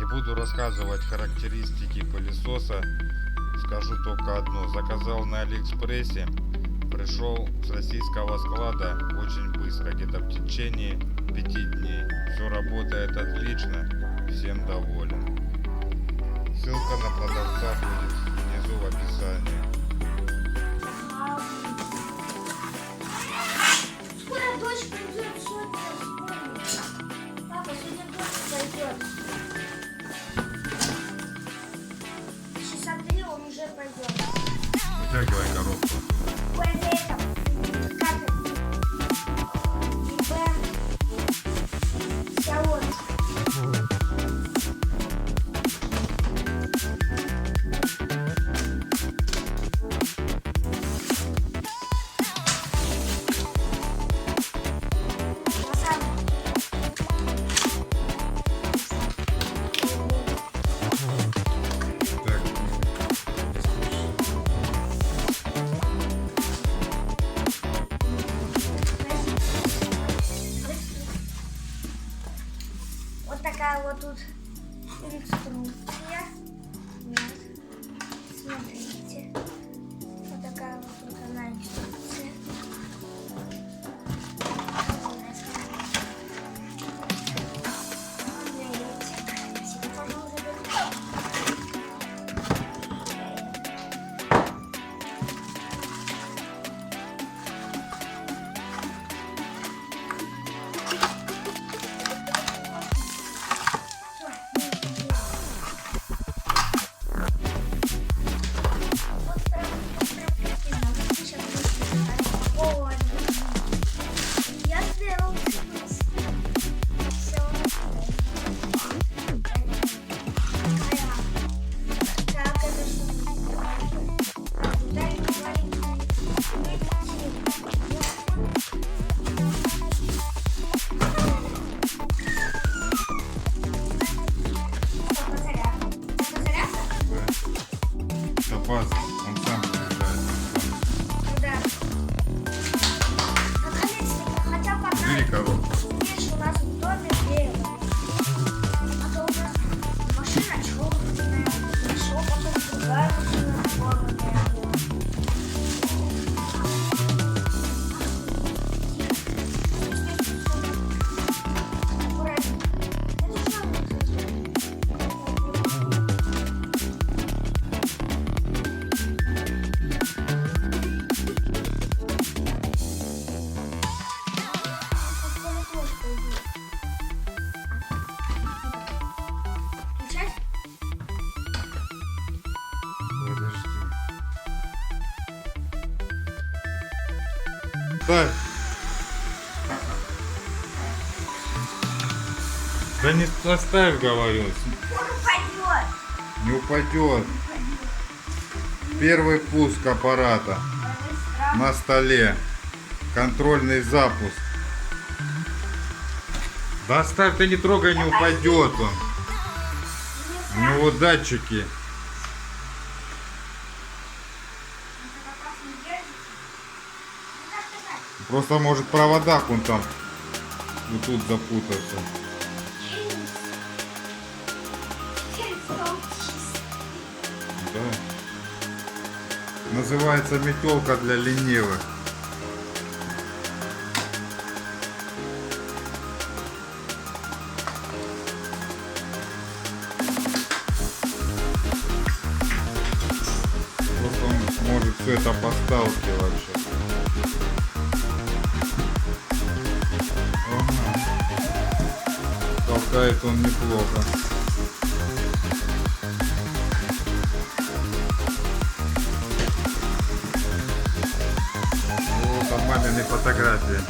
Не буду рассказывать характеристики пылесоса, скажу только одно. Заказал на Алиэкспрессе, пришел с российского склада очень быстро, где-то в течение 5 дней. Все работает отлично, всем доволен. Ссылка на продавца будет внизу в описании. Скоро дождь пойдет, сегодня. Папа, сегодня дождь пойдет. Часа 3 он уже пойдет. Вытягивай коробку. Вот такая вот тут инструкция. Вот. Смотрите. Вот такая вот тут она инструкция. Топаз, он сам заряжается. Да. Наконец-то, хотя пока. Бери коробку. Видишь, у нас в доме белое. А то у нас машина черная, пришел потом другая машина черная. Подожди. Ставь. Да не оставь, говорю. Он упадет. Не упадет. Первый пуск аппарата на столе. Контрольный запуск. Да оставь, ты не трогай, не упадет он. У него датчики. Просто может в проводах он там вот тут запутаться. Да. Называется метелка для ленивых. Просто он может все это посталкивать вообще. Толкает он неплохо. Вот там мамины фотографии.